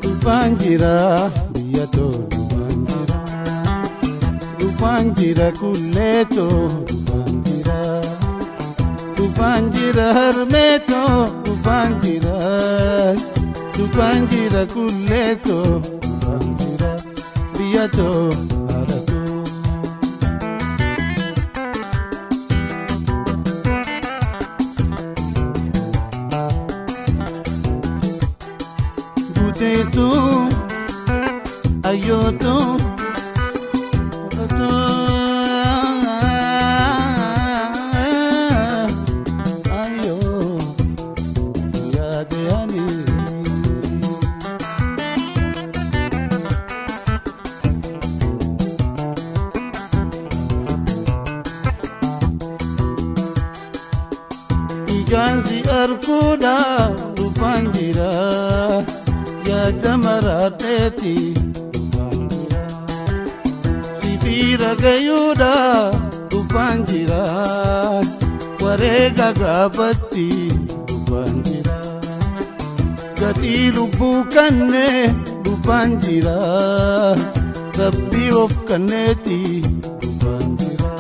Dufangira biyato Dufangira kuleto Dufangira hermeto Dufangira kuleto Dufangira biyato aratu Butetu ayoto ayo yade ani ijanji arkuda Dufangira ya jamarateti Sibira gayuda Dufangira warega gabatti Dufangira gati lubbu kanne Dufangira rabbi of kanneti Dufangira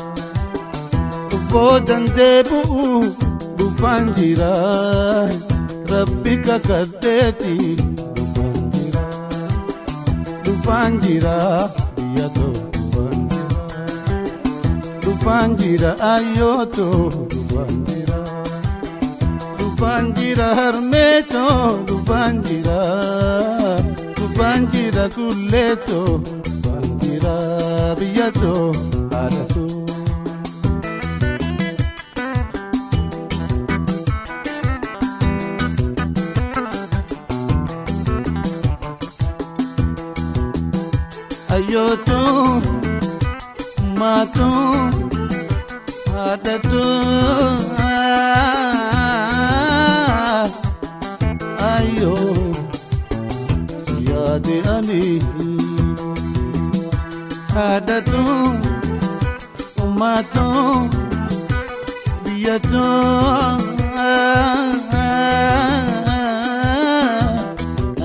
tubbo dandeebu Dufangira rabbi kakadeti Dufangira biyato Dufangira ayoto Dufangira hermeto Dufangira kuleto Dufangira biyato aratu ayoto mato adatu ayo yade ani adatu mato biyato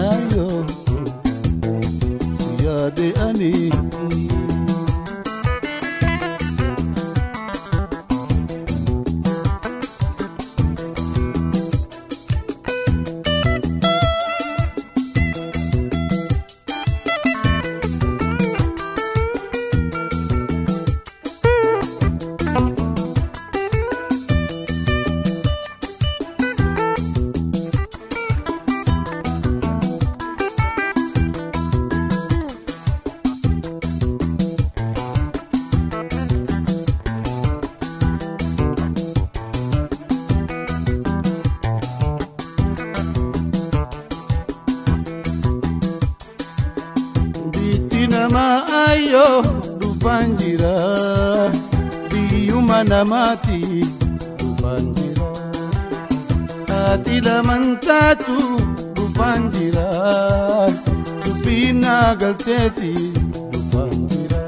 ayo yade ani nama ayo Dufangira biyuma namati Dufangira ati lamantatu Dufangira dubina galteti Dufangira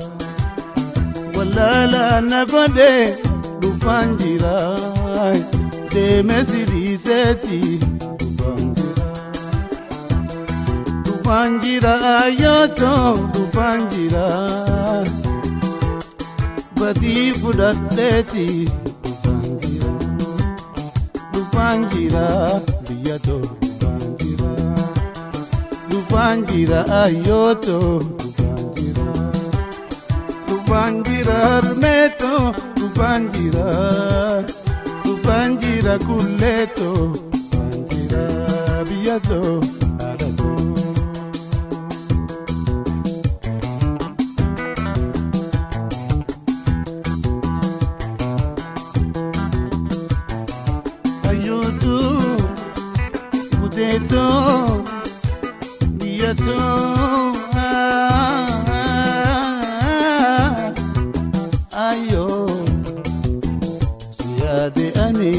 walala nagode Dufangira demesiriseti Dufangira ayoto Dufangira bati fudatleti Dufangira biyato Dufangira ayoto Dufangira hermeto Dufangira kuleto Dufangira biyato Buteto biyato ayo yade ani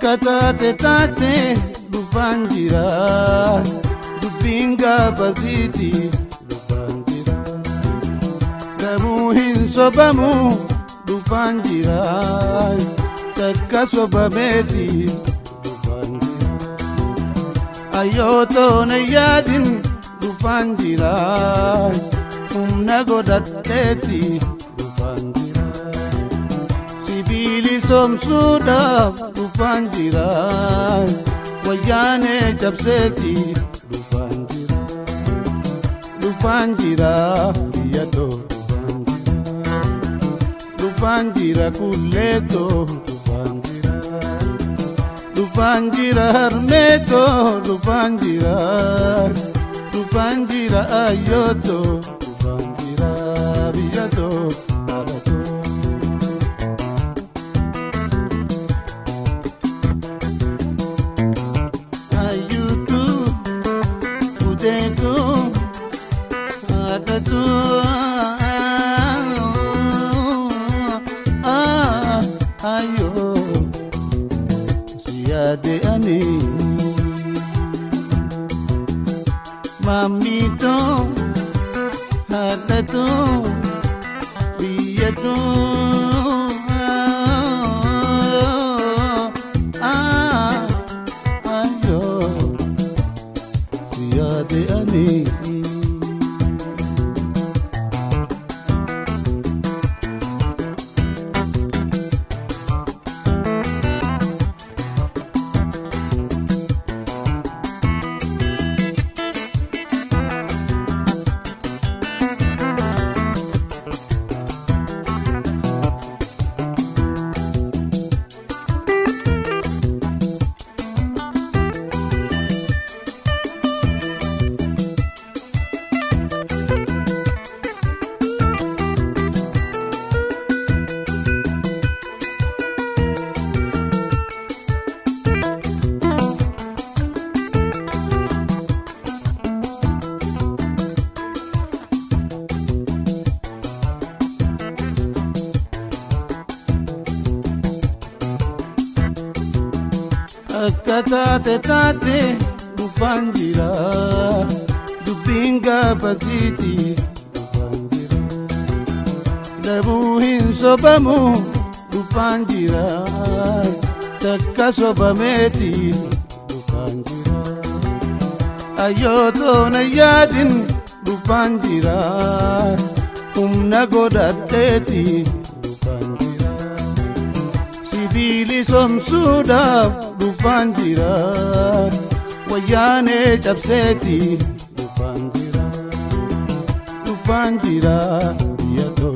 akka taate dhufaan jira dubbiin gaafasiiti dhufaan jira garuu hin sobamu dhufaan jira takka sobameeti dhufaan jira ayyootoo na yaadin dhufaan jira humna godhadheeti dhufaan jira sibiili somsuudhaaf dhufaan jira wayyaanee cabseeti dhufaan jira biyyatoo dhufaan jira kulleetoo dhufaan jira harmeetoo dhufaan jira ayyootoo dhufaan jira biyyatoo ayo siade ani mamito hatato biyato ayo siade ani akka taate dhufaan jira dubbiin gaafasiiti dhufaan jira dhabuu hin sobamu dhufaan jira takka sobameeti dhufaan jira ayyootoo na yaadin dhufaan jira humna godhadheeti dhufaan jira sibiili somsuudhaaf dhufaan jira wayyaanee cabseeti dhufaan jira biyyatoo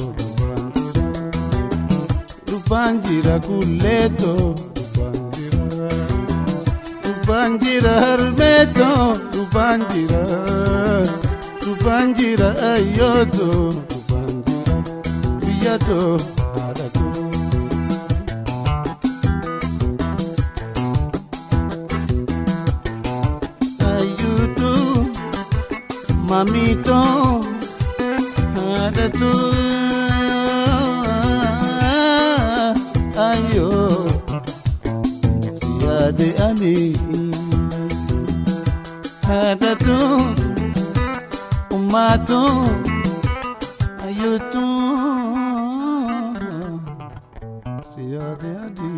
dhufaan jira kulleetoo dhufaan jira harmeetoo dhufaan jira ayyootoo dhufaan jira biyyatoo haadhatoo mamito hadato ayo siade ani hadato umato ayo tu siade ani